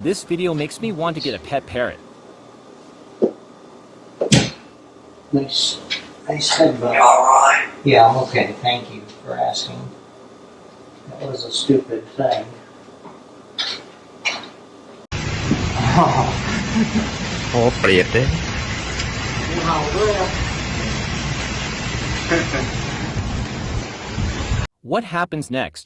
This video makes me want to get a pet parrot. Nice headbutt. You alright? Yeah, I'm okay. Thank you for asking. That was a stupid thing. Oh, เปรียดเลย What happens next?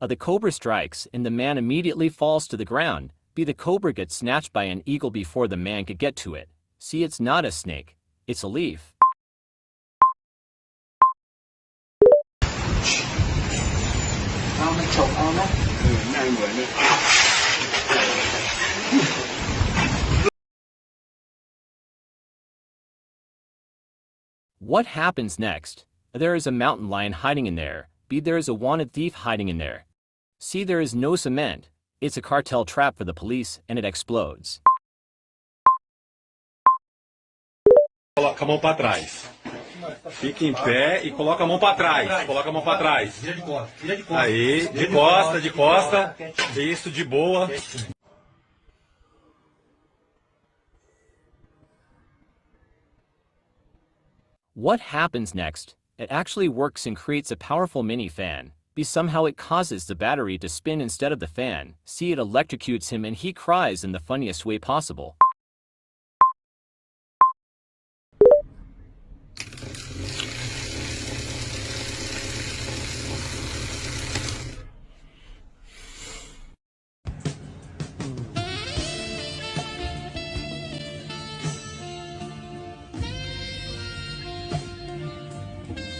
The cobra strikes and the man immediately falls to the ground. The cobra gets snatched by an eagle before the man could get to it. See, it's not a snake, it's a leaf. What happens next? There is a mountain lion hiding in there. There is a wanted thief hiding in there. See, there is no cement. It's a cartel trap for the police, and it explodes. Coloca a mão para trás. Fica em pé e coloca a mão para trás. Coloca a mão para trás. Aí, de costa, de costa. Isso, de boa. What happens next? It actually works and creates a powerful mini fan. Somehow it causes the battery to spin instead of the fan. See, it electrocutes him and he cries in the funniest way possible.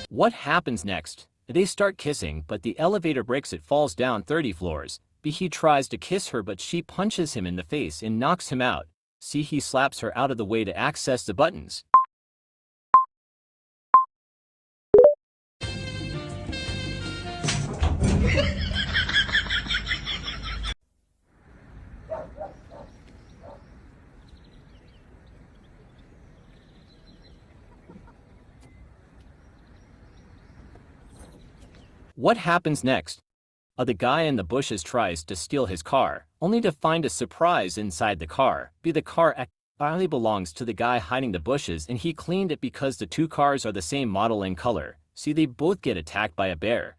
What happens next? They start kissing, but the elevator breaks. It falls down 30 floors. He tries to kiss her, but she punches him in the face and knocks him out. See, he slaps her out of the way to access the buttons. What happens next? The guy in the bushes tries to steal his car, only to find a surprise inside the car. The car actually belongs to the guy hiding the bushes, and he cleaned it because the two cars are the same model and color. See, they both get attacked by a bear.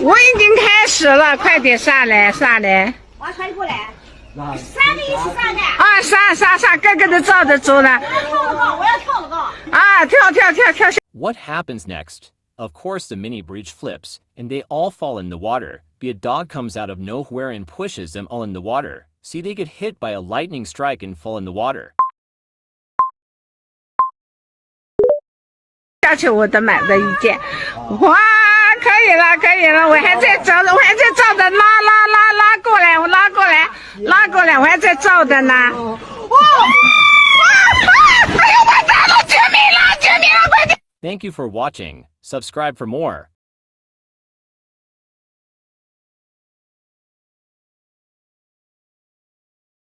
我已经开始了，快点上来，上来。往船过来。三个一起上的。啊，上，个个都照着走呢。我要跳了个。啊，跳。What happens next? Of course, the mini bridge flips, and they all fall in the water. A dog comes out of nowhere and pushes them all in the water. See, they get hit by a lightning strike and fall in the water. 要求我的买的意见，哇，可以了，我还在照着，拉过来，我还在照的呢。哎呦，完蛋了，救命了，快点！ Thank you for watching. Subscribe for more.